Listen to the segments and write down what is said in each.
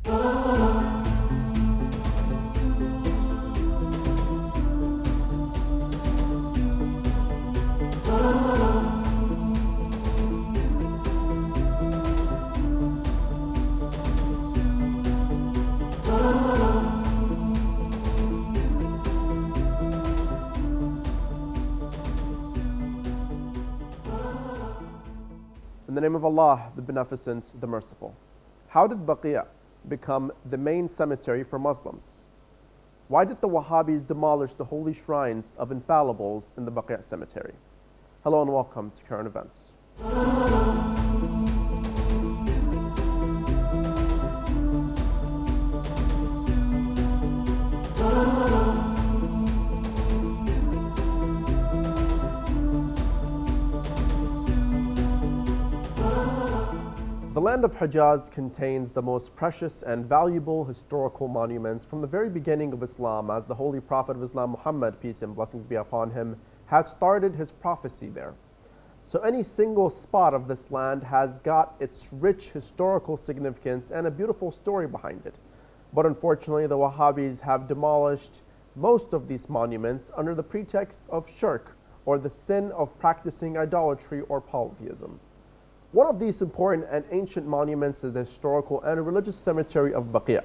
In the name of Allah, the Beneficent, the Merciful. How did Baqi become the main cemetery for Muslims? Why did the Wahhabis demolish the holy shrines of infalables in the Baqi cemetery? Hello and welcome to Current Events. The land of Hijaz contains the most precious and valuable historical monuments from the very beginning of Islam, as the Holy Prophet of Islam, Muhammad, peace and blessings be upon him, had started his prophecy there. So any single spot of this land has got its rich historical significance and a beautiful story behind it. But unfortunately, the Wahhabis have demolished most of these monuments under the pretext of shirk, or the sin of practicing idolatry or polytheism. One of these important and ancient monuments is the historical and religious cemetery of Baqi.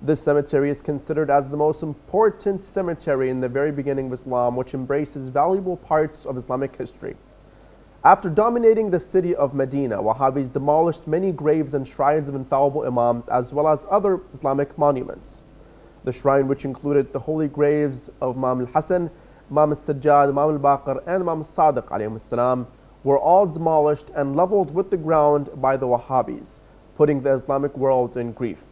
This cemetery is considered as the most important cemetery in the very beginning of Islam, which embraces valuable parts of Islamic history. After dominating the city of Medina, Wahhabis demolished many graves and shrines of infallible imams, as well as other Islamic monuments. The shrine, which included the holy graves of Imam Al-Hasan, Imam Al-Sajjad, Imam Al-Baqir, and Imam Al-Sadiq alayhim as-salam, were all demolished and leveled with the ground by the Wahhabis, putting the Islamic world in grief.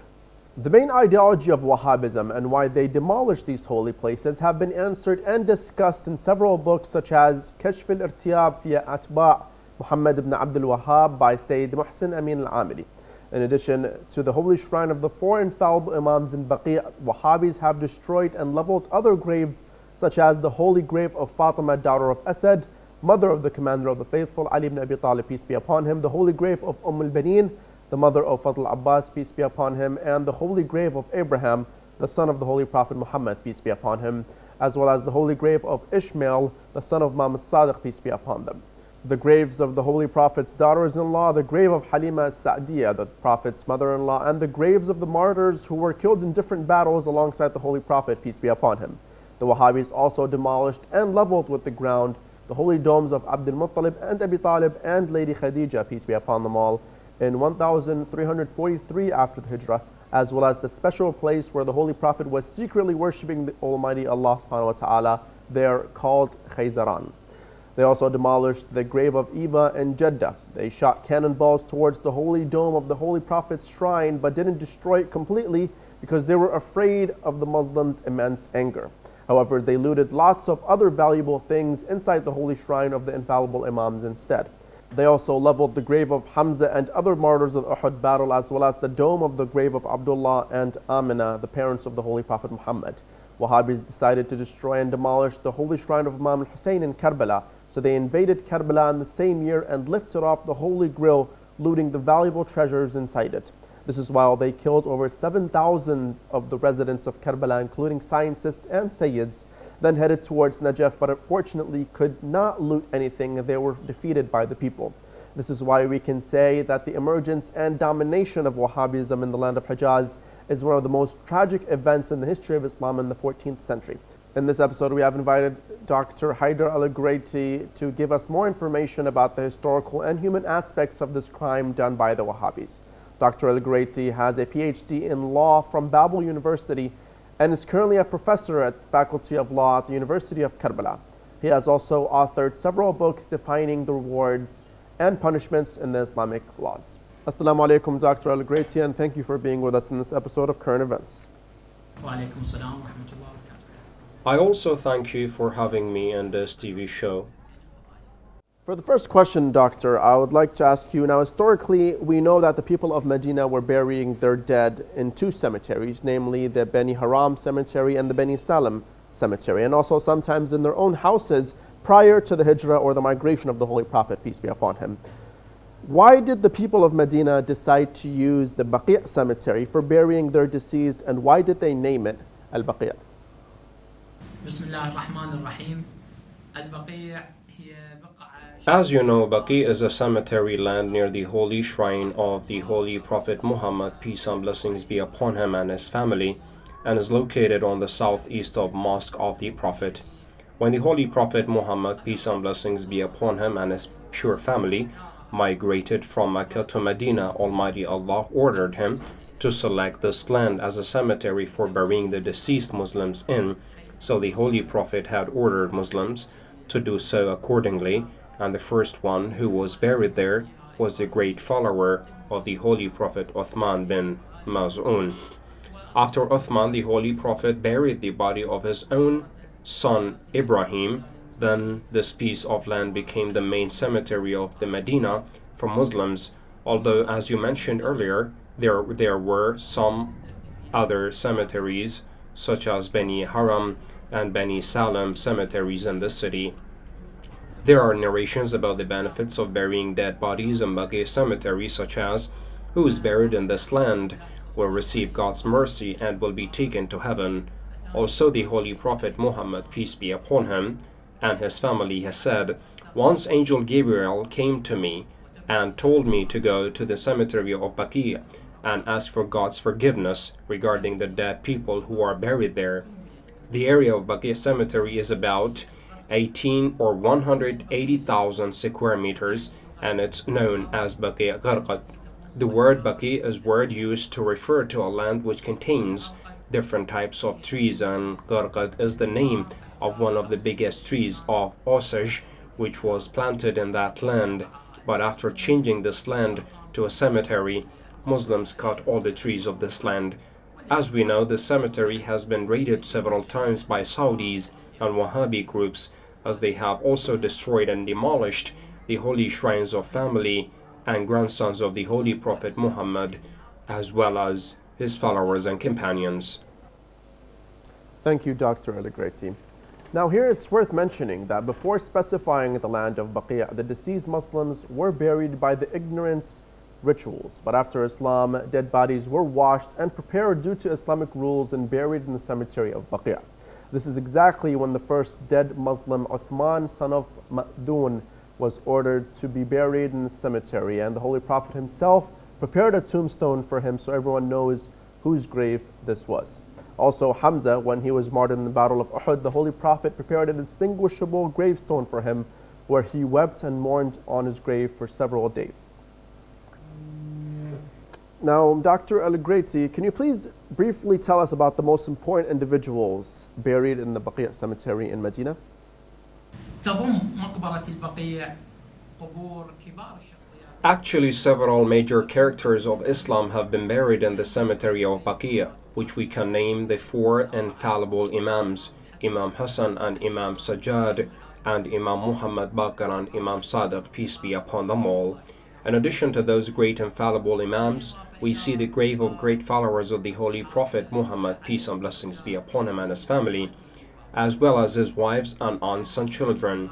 The main ideology of Wahhabism and why they demolished these holy places have been answered and discussed in several books, such as Kashf al-Irtiyab fi Atba' Muhammad ibn Abdul Wahhab by Sayyid Muhsin Amin al-Amili. In addition to the holy shrine of the four infallible imams in Baqi, Wahhabis have destroyed and leveled other graves, such as the holy grave of Fatima, daughter of Asad, mother of the commander of the faithful, Ali ibn Abi Talib, peace be upon him, the holy grave of al-Baneen, the mother of Fadl Abbas, peace be upon him, and the holy grave of Abraham, the son of the Holy Prophet Muhammad, peace be upon him, as well as the holy grave of Ishmael, the son of Imam Sadiq, peace be upon them. The graves of the Holy Prophet's daughters-in-law, the grave of Halima as-Sa'diyah, the Prophet's mother-in-law, and the graves of the martyrs who were killed in different battles alongside the Holy Prophet, peace be upon him. The Wahhabis also demolished and leveled with the ground the holy domes of Abdul Muttalib and Abi Talib and Lady Khadija, peace be upon them all, in 1343 after the Hijrah, as well as the special place where the Holy Prophet was secretly worshipping the Almighty Allah subhanahu wa ta'ala, there called Khayzaran. They also demolished the grave of Eva in Jeddah. They shot cannonballs towards the holy dome of the Holy Prophet's shrine, but didn't destroy it completely because they were afraid of the Muslims' immense anger. However, they looted lots of other valuable things inside the holy shrine of the infallible imams instead. They also leveled the grave of Hamza and other martyrs of Uhud battle, as well as the dome of the grave of Abdullah and Amina, the parents of the Holy Prophet Muhammad. Wahhabis decided to destroy and demolish the holy shrine of Imam Hussein in Karbala, so they invaded Karbala in the same year and lifted off the holy grill, looting the valuable treasures inside it. This is while they killed over 7,000 of the residents of Karbala, including scientists and Sayyids, then headed towards Najaf, but unfortunately could not loot anything. They were defeated by the people. This is why we can say that the emergence and domination of Wahhabism in the land of Hijaz is one of the most tragic events in the history of Islam in the 14th century. In this episode, we have invited Dr. Heidar Al-Graiti to give us more information about the historical and human aspects of this crime done by the Wahhabis. Dr. Al-Graiti has a PhD in law from Babel University and is currently a professor at the Faculty of Law at the University of Karbala. He has also authored several books defining the rewards and punishments in the Islamic laws. Assalamu alaikum, Dr. Al-Graiti, and thank you for being with us in this episode of Current Events. Wa alaikum salam wa rahmatullahi wa barakatuh. I also thank you for having me on this TV show. For the first question, Doctor, I would like to ask you, now historically, we know that the people of Medina were burying their dead in two cemeteries, namely the Beni Haram cemetery and the Beni Salim cemetery, and also sometimes in their own houses prior to the Hijrah or the migration of the Holy Prophet, peace be upon him. Why did the people of Medina decide to use the Baqi cemetery for burying their deceased, and why did they name it Al-Baqi? Bismillah ar-Rahman ar-Rahim. Al-Baqi' هي بقعة. As you know, Baqi is a cemetery land near the holy shrine of the Holy Prophet Muhammad, peace and blessings be upon him and his family, and is located on the southeast of Mosque of the Prophet. When the Holy Prophet Muhammad, peace and blessings be upon him and his pure family, migrated from Mecca to Medina, Almighty Allah ordered him to select this land as a cemetery for burying the deceased Muslims in, so the Holy Prophet had ordered Muslims to do so accordingly, and the first one who was buried there was the great follower of the Holy Prophet Uthman bin Maz'un. After Uthman, the Holy Prophet buried the body of his own son Ibrahim. Then this piece of land became the main cemetery of the Medina for Muslims, although as you mentioned earlier, there were some other cemeteries such as Bani Haram and Bani Salam cemeteries in the city. There are narrations about the benefits of burying dead bodies in Baqi cemetery, such as, who is buried in this land will receive God's mercy and will be taken to heaven. Also, the Holy Prophet Muhammad, peace be upon him, and his family has said, once Angel Gabriel came to me and told me to go to the cemetery of Baqi and ask for God's forgiveness regarding the dead people who are buried there. The area of Baqi cemetery is about 18 or 180,000 square meters, and it's known as Baqi Gharqad. The word Baqi is word used to refer to a land which contains different types of trees, and Gharqad is the name of one of the biggest trees of Osage, which was planted in that land. But after changing this land to a cemetery, Muslims cut all the trees of this land. As we know, the cemetery has been raided several times by Saudis and Wahhabi groups, as they have also destroyed and demolished the holy shrines of family and grandsons of the Holy Prophet Muhammad, as well as his followers and companions. Thank you, Dr. Al-Graiti. Now here it's worth mentioning that before specifying the land of Baqi', the deceased Muslims were buried by the ignorance rituals. But after Islam, dead bodies were washed and prepared due to Islamic rules and buried in the cemetery of Baqi'. This is exactly when the first dead Muslim, Uthman, son of Ma'dun, was ordered to be buried in the cemetery, and the Holy Prophet himself prepared a tombstone for him so everyone knows whose grave this was. Also, Hamza, when he was martyred in the Battle of Uhud, the Holy Prophet prepared a distinguishable gravestone for him where he wept and mourned on his grave for several days. Now, Dr. Al-Graiti, can you please briefly tell us about the most important individuals buried in the Baqi' cemetery in Medina? تضم مقبرة البقيع قبور كبار الشخصيات. Actually, several major characters of Islam have been buried in the cemetery of Baqi', which we can name the four infallible imams, Imam Hussein and Imam Sajjad, and Imam Muhammad Baqir and Imam Sadiq, peace be upon them all. In addition to those great infallible imams, we see the grave of great followers of the Holy Prophet Muhammad, peace and blessings be upon him and his family, as well as his wives and aunts and children.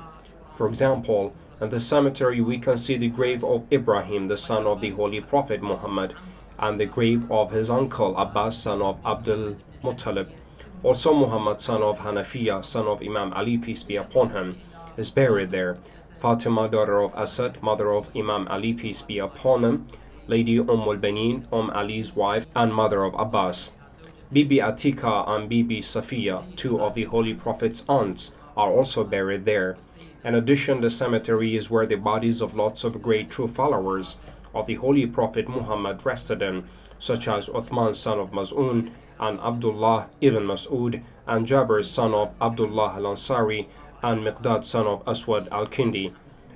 For example, in the cemetery we can see the grave of Ibrahim, the son of the Holy Prophet Muhammad, and the grave of his uncle Abbas, son of Abdul Muttalib. Also, Muhammad, son of Hanafiya, son of Imam Ali, peace be upon him, is buried there. Fatima, daughter of Asad, mother of Imam Ali, peace be upon him, Lady al-Banin, Ali's wife and mother of Abbas. Bibi Atika and Bibi Safiya, two of the Holy Prophet's aunts, are also buried there. In addition, the cemetery is where the bodies of lots of great true followers of the Holy Prophet Muhammad rested in, such as Uthman, son of Maz'un, and Abdullah ibn Mas'ud, and Jabir, son of Abdullah al-Ansari, and Miqdad, son of Aswad al-Kindi.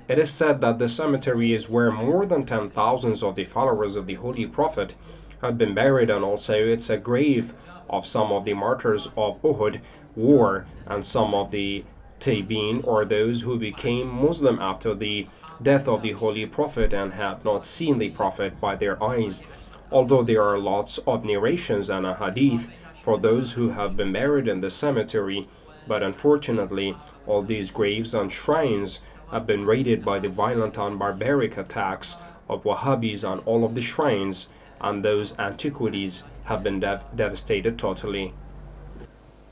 It is said that the cemetery is where more than 10,000 of the followers of the Holy Prophet had been buried, and also it's a grave of some of the martyrs of Uhud war and some of the Tabi'in, or those who became Muslim after the death of the Holy Prophet and had not seen the Prophet by their eyes. Although there are lots of narrations and a hadith for those who have been buried in the cemetery, but unfortunately all these graves and shrines have been raided by the violent and barbaric attacks of Wahhabis, and all of the shrines and those antiquities have been devastated totally.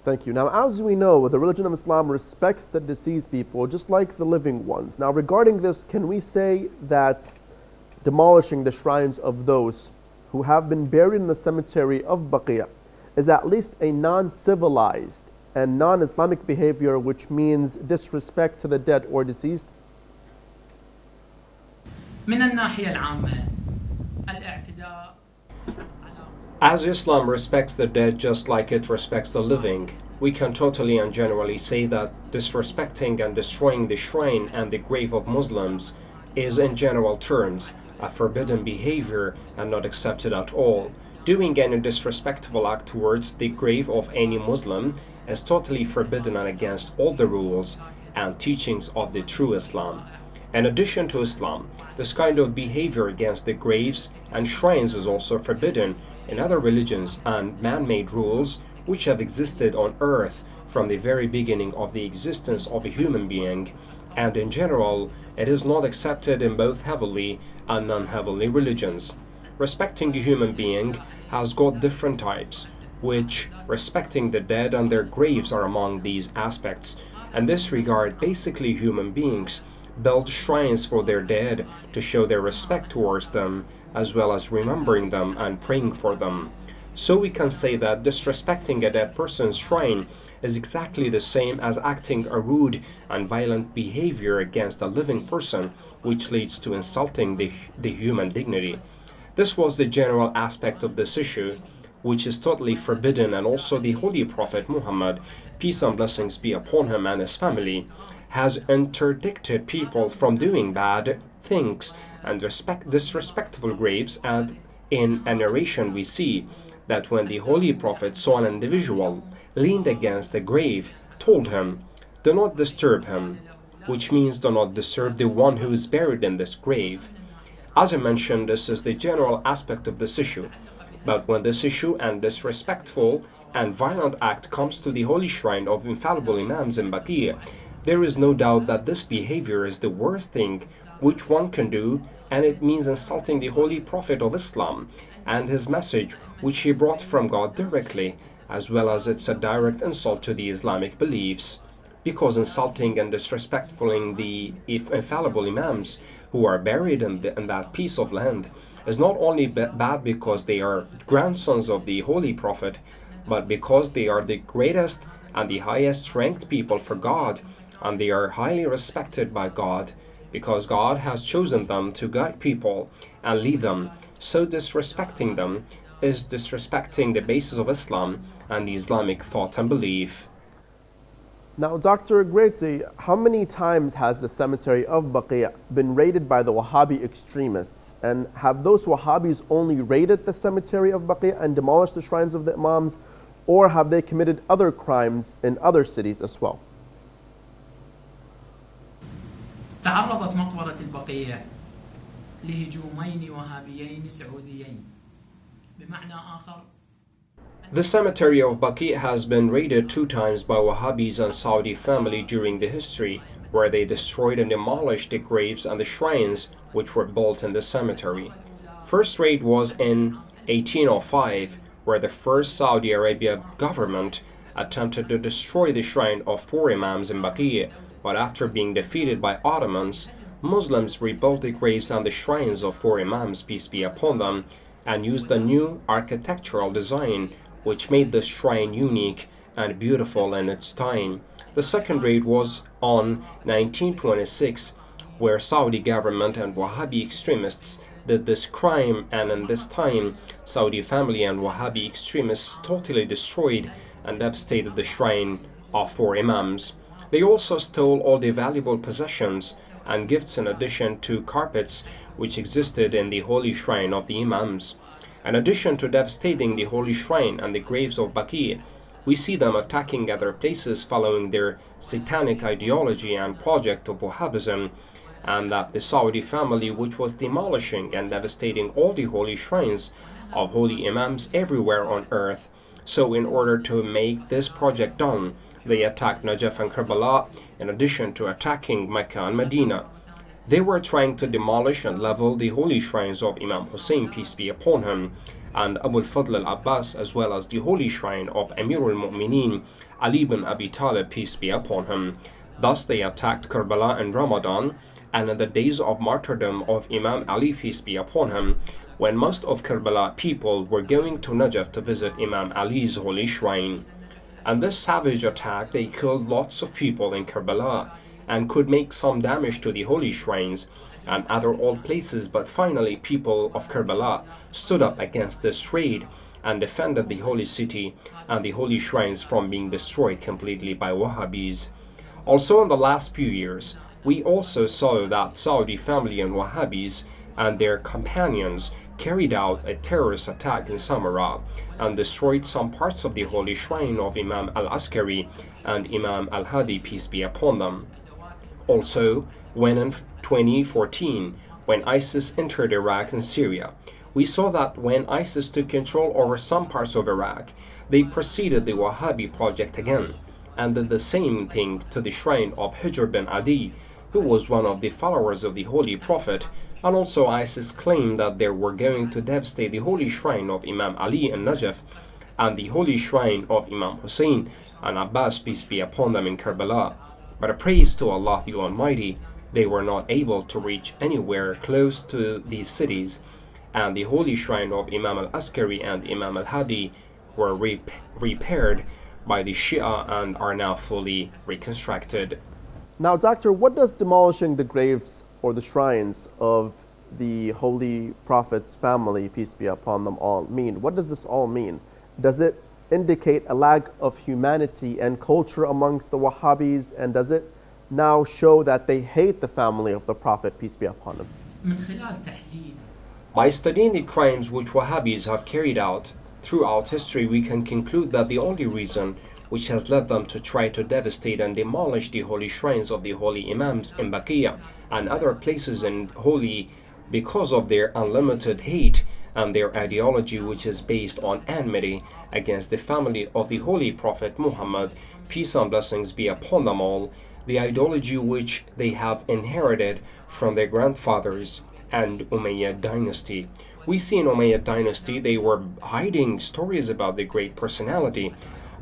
Thank you. Now, as we know, the religion of Islam respects the deceased people just like the living ones. Now, regarding this, can we say that demolishing the shrines of those who have been buried in the cemetery of Baqi is at least a non-civilized and non-Islamic behavior, which means disrespect to the dead or deceased? من الناحية العامة الاعتداء. As Islam respects the dead just like it respects the living, we can totally and generally say that disrespecting and destroying the shrine and the grave of Muslims is, in general terms, a forbidden behavior and not accepted at all. Doing any disrespectful act towards the grave of any Muslim is totally forbidden and against all the rules and teachings of the true Islam. In addition to Islam, this kind of behavior against the graves and shrines is also forbidden in other religions and man-made rules which have existed on earth from the very beginning of the existence of a human being, and in general it is not accepted in both heavenly and non-heavenly religions. Respecting a human being has got different types, which respecting the dead and their graves are among these aspects. In this regard, basically human beings build shrines for their dead to show their respect towards them, as well as remembering them and praying for them. So we can say that disrespecting a dead person's shrine is exactly the same as acting a rude and violent behavior against a living person, which leads to insulting the human dignity. This was the general aspect of this issue, which is totally forbidden, and also the Holy Prophet Muhammad, peace and blessings be upon him and his family, has interdicted people from doing bad things and disrespectful graves. And in a narration we see that when the Holy Prophet saw an individual leaned against a grave, told him, "Do not disturb him," which means do not disturb the one who is buried in this grave. As I mentioned, this is the general aspect of this issue. But when this issue and disrespectful and violent act comes to the holy shrine of infallible imams in Baqi, there is no doubt that this behavior is the worst thing which one can do, and it means insulting the Holy Prophet of Islam and his message which he brought from God directly, as well as it's a direct insult to the Islamic beliefs, because insulting and disrespecting the infallible imams who are buried in that piece of land is not only bad because they are grandsons of the Holy Prophet, but because they are the greatest and the highest ranked people for God, and they are highly respected by God because God has chosen them to guide people and lead them. So disrespecting them is disrespecting the basis of Islam and the Islamic thought and belief. Now, Dr. Al-Graiti, how many times has the cemetery of Baqi been raided by the Wahhabi extremists? And have those Wahhabis only raided the cemetery of Baqi and demolished the shrines of the imams, or have they committed other crimes in other cities as well? تعرضت مقبرة البقيع لهجومين وهابيين سعوديين بمعنى آخر. The cemetery of Baqi has been raided 2 times by Wahhabis and Saudi family during the history, where they destroyed and demolished the graves and the shrines which were built in the cemetery. First raid was in 1805, where the first Saudi Arabia government attempted to destroy the shrine of 4 imams in Baqi, but after being defeated by Ottomans, Muslims rebuilt the graves and the shrines of 4 imams, peace be upon them, and used a new architectural design which made the shrine unique and beautiful in its time. The second raid was on 1926, where Saudi government and Wahhabi extremists did this crime, and in this time Saudi family and Wahhabi extremists totally destroyed and devastated the shrine of 4 imams. They also stole all the valuable possessions and gifts, in addition to carpets which existed in the holy shrine of the imams. In addition to devastating the holy shrine and the graves of Baqi, we see them attacking other places following their satanic ideology and project of Wahhabism, and that the Saudi family, which was demolishing and devastating all the holy shrines of holy imams everywhere on earth. So in order to make this project done, they attacked Najaf and Karbala, in addition to attacking Mecca and Medina. They were trying to demolish and level the holy shrines of Imam Hussein, peace be upon him, and Abu al-Fadl al-Abbas, as well as the holy shrine of Amir al-Mu'mineen, Ali ibn Abi Talib, peace be upon him. Thus they attacked Karbala in Ramadan, and in the days of martyrdom of Imam Ali, peace be upon him, when most of Karbala people were going to Najaf to visit Imam Ali's holy shrine. And this savage attack, they killed lots of people in Karbala and could make some damage to the holy shrines and other old places, but finally people of Karbala stood up against this raid and defended the holy city and the holy shrines from being destroyed completely by Wahhabis. Also in the last few years, we also saw that Saudi family and Wahhabis and their companions carried out a terrorist attack in Samarra and destroyed some parts of the holy shrine of Imam al-Askari and Imam al-Hadi, peace be upon them. Also, when in 2014, when ISIS entered Iraq and Syria, we saw that when ISIS took control over some parts of Iraq, they proceeded the Wahhabi project again and did the same thing to the shrine of Hujr bin Adi, who was one of the followers of the Holy Prophet, and also ISIS claimed that they were going to devastate the holy shrine of Imam Ali in Najaf and the holy shrine of Imam Hussein and Abbas, peace be upon them, in Karbala. But praise to Allah the Almighty, they were not able to reach anywhere close to these cities, and the holy shrine of Imam al-Askari and Imam al-Hadi were repaired by the Shia and are now fully reconstructed. Now, Doctor, what does demolishing the graves or the shrines of the Holy Prophet's family, peace be upon them all, mean? What does this all mean? Does it indicate a lack of humanity and culture amongst the Wahhabis, and does it now show that they hate the family of the Prophet, peace be upon him? By studying the crimes which Wahhabis have carried out throughout history, we can conclude that the only reason which has led them to try to devastate and demolish the holy shrines of the holy imams in Baqi and other places in holy, because of their unlimited hate and their ideology, which is based on enmity against the family of the Holy Prophet Muhammad, peace and blessings be upon them all, the ideology which they have inherited from their grandfathers and Umayyad dynasty. We see in Umayyad dynasty they were hiding stories about the great personality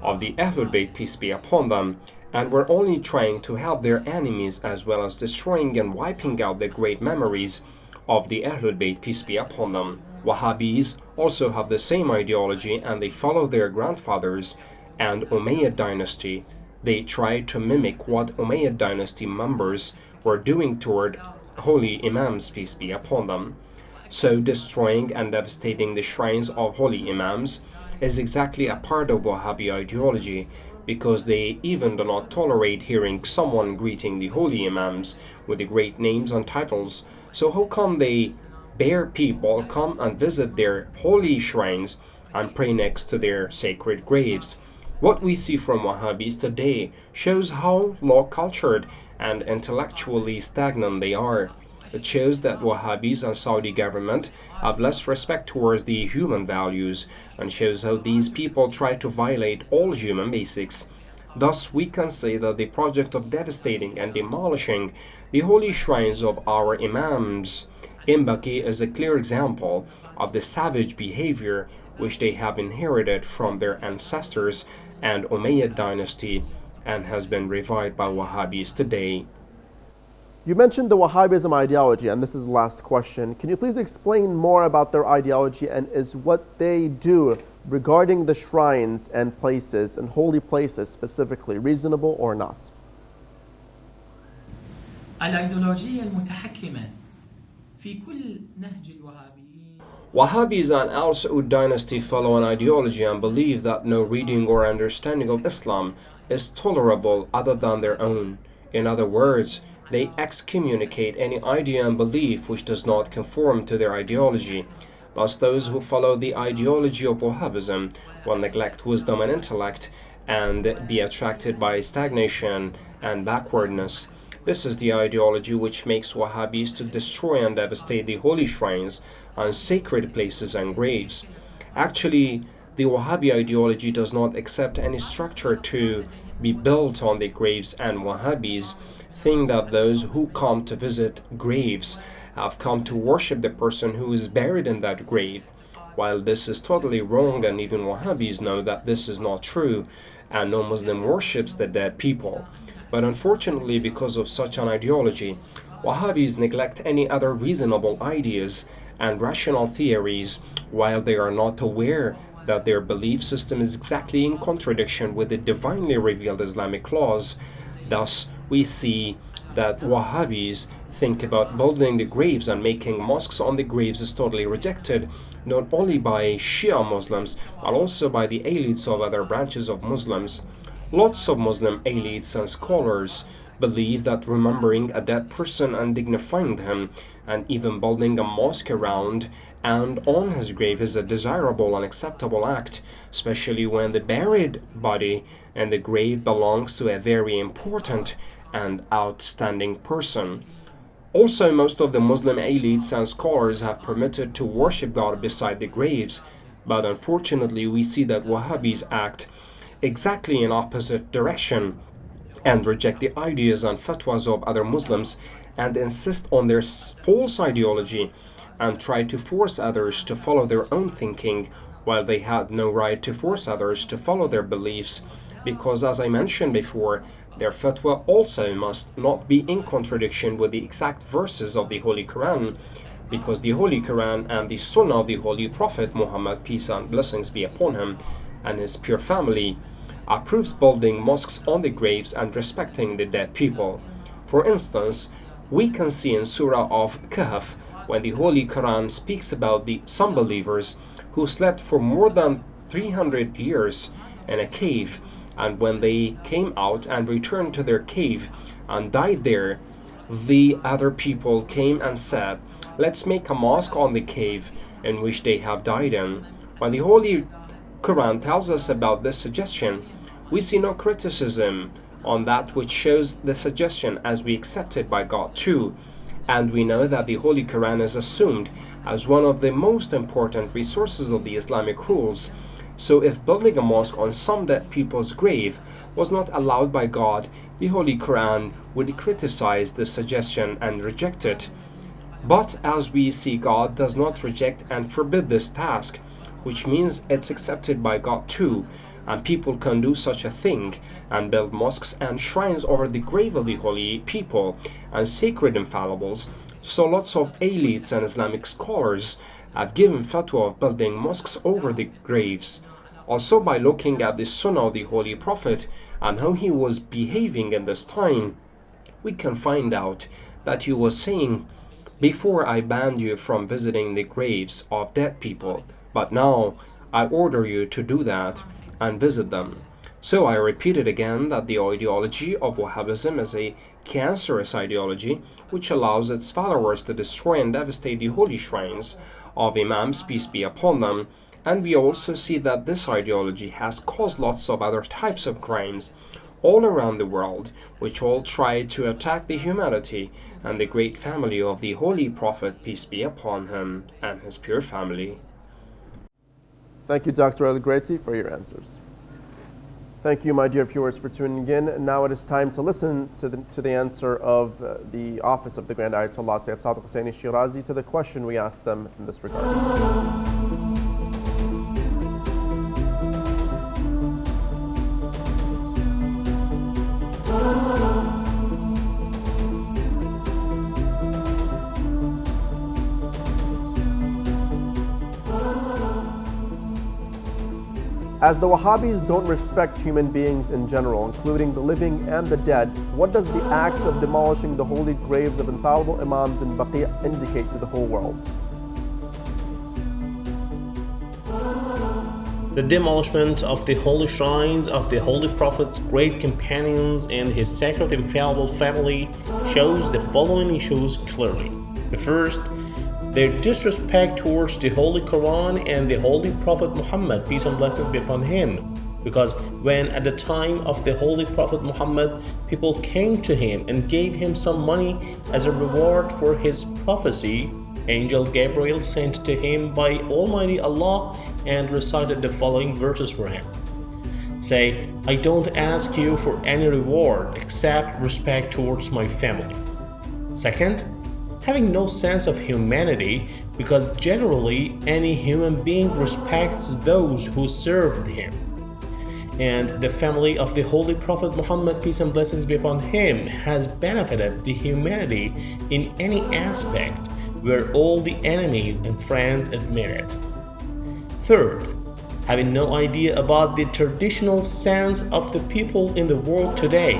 of the Ahlul Bayt, peace be upon them, and were only trying to help their enemies, as well as destroying and wiping out the great memories of the Ahlul Bayt, peace be upon them. Wahhabis also have the same ideology, and they follow their grandfathers and Umayyad dynasty. They try to mimic what Umayyad dynasty members were doing toward holy imams, peace be upon them. So destroying and devastating the shrines of holy imams is exactly a part of Wahhabi ideology, because they even do not tolerate hearing someone greeting the holy imams with the great names and titles. So how come they bear people come and visit their holy shrines and pray next to their sacred graves? What we see from Wahhabis today shows how low-cultured and intellectually stagnant they are. It shows that Wahhabis and Saudi government have less respect towards the human values, and shows how these people try to violate all human basics. Thus, we can say that the project of devastating and demolishing the holy shrines of our imams in Baqi is a clear example of the savage behavior which they have inherited from their ancestors and Umayyad dynasty, and has been revived by Wahhabis today. You mentioned the Wahhabism ideology, and this is the last question. Can you please explain more about their ideology, and is what they do regarding the shrines and places and holy places specifically reasonable or not? الأيديولوجية المتحكمة في كل نهج الوهابيين. Wahhabis and Al Saud dynasty follow an ideology and believe that no reading or understanding of Islam is tolerable other than their own. In other words, they excommunicate any idea and belief which does not conform to their ideology. Thus, those who follow the ideology of Wahhabism will neglect wisdom and intellect and be attracted by stagnation and backwardness. This is the ideology which makes Wahhabis to destroy and devastate the holy shrines and sacred places and graves. Actually, the Wahhabi ideology does not accept any structure to be built on the graves, and Wahhabis think that those who come to visit graves have come to worship the person who is buried in that grave, while this is totally wrong, and even Wahhabis know that this is not true, and no Muslim worships the dead people. But unfortunately, because of such an ideology, Wahhabis neglect any other reasonable ideas and rational theories, while they are not aware that their belief system is exactly in contradiction with the divinely revealed Islamic laws. Thus, we see that Wahhabis think about building the graves and making mosques on the graves is totally rejected, not only by Shia Muslims, but also by the elites of other branches of Muslims. Lots of Muslim elites and scholars believe that remembering a dead person and dignifying him, and even building a mosque around and on his grave, is a desirable and acceptable act, especially when the buried body and the grave belongs to a very important and outstanding person. Also, most of the Muslim elites and scholars have permitted to worship God beside the graves, but unfortunately we see that Wahhabis act exactly in opposite direction and reject the ideas and fatwas of other Muslims and insist on their false ideology and try to force others to follow their own thinking, while they had no right to force others to follow their beliefs, because, as I mentioned before, their fatwa also must not be in contradiction with the exact verses of the Holy Quran, because the Holy Quran and the Sunnah of the Holy Prophet Muhammad, peace and blessings be upon him, and his pure family, approves building mosques on the graves and respecting the dead people. For instance, we can see in Surah of Kahf, when the Holy Quran speaks about some believers who slept for more than 300 years in a cave, and when they came out and returned to their cave and died there, the other people came and said, "Let's make a mosque on the cave in which they have died in." When the Holy Quran tells us about this suggestion, we see no criticism on that, which shows the suggestion as we accept it by God too. And we know that the Holy Quran is assumed as one of the most important resources of the Islamic rules. So if building a mosque on some dead people's grave was not allowed by God, the Holy Quran would criticize this suggestion and reject it. But as we see, God does not reject and forbid this task, which means it's accepted by God too, and people can do such a thing and build mosques and shrines over the grave of the holy people and sacred infalables. So lots of elites and Islamic scholars have given fatwa of building mosques over the graves. Also, by looking at the Sunnah of the Holy Prophet and how he was behaving in this time, we can find out that he was saying, "Before I banned you from visiting the graves of dead people, but now I order you to do that and visit them." So I repeat it again, that the ideology of Wahhabism is a cancerous ideology which allows its followers to destroy and devastate the holy shrines of imams, peace be upon them. And we also see that this ideology has caused lots of other types of crimes all around the world, which all try to attack the humanity and the great family of the Holy Prophet, peace be upon him, and his pure family. Thank you, Dr. Al-Graiti, for your answers. Thank you, my dear viewers, for tuning in. Now it is time to listen to the answer of the Office of the Grand Ayatollah Sayyid Sadiq Husseini Shirazi to the question we asked them in this regard. As the Wahhabis don't respect human beings in general, including the living and the dead, what does the act of demolishing the holy graves of infallible imams in Baqi indicate to the whole world? The demolishment of the holy shrines of the Holy Prophet's great companions and his sacred infallible family shows the following issues clearly. The first, their disrespect towards the Holy Quran and the Holy Prophet Muhammad, peace and blessings be upon him. Because when at the time of the Holy Prophet Muhammad, people came to him and gave him some money as a reward for his prophecy, Angel Gabriel sent to him by Almighty Allah and recited the following verses for him. Say, I don't ask you for any reward except respect towards my family. Second, having no sense of humanity, because generally any human being respects those who served him. And the family of the Holy Prophet Muhammad, peace and blessings be upon him, has benefited the humanity in any aspect where all the enemies and friends admit it. Third, having no idea about the traditional sense of the people in the world today,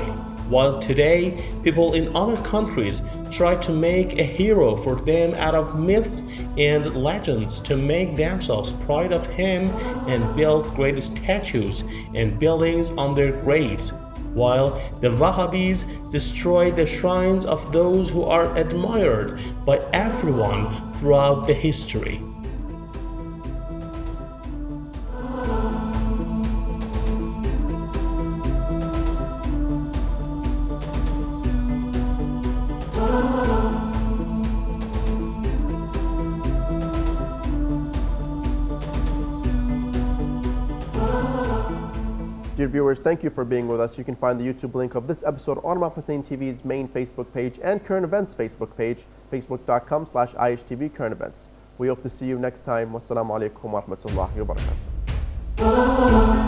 while today people in other countries try to make a hero for them out of myths and legends to make themselves proud of him and build great statues and buildings on their graves, while the Wahhabis destroy the shrines of those who are admired by everyone throughout the history. Dear viewers, thank you for being with us. You can find the YouTube link of this episode on Imam Hussein TV's main Facebook page and current events Facebook page, facebook.com/IHTV current events. We hope to see you next time. Wassalamu alaikum wa rahmatullahi wa barakatuh.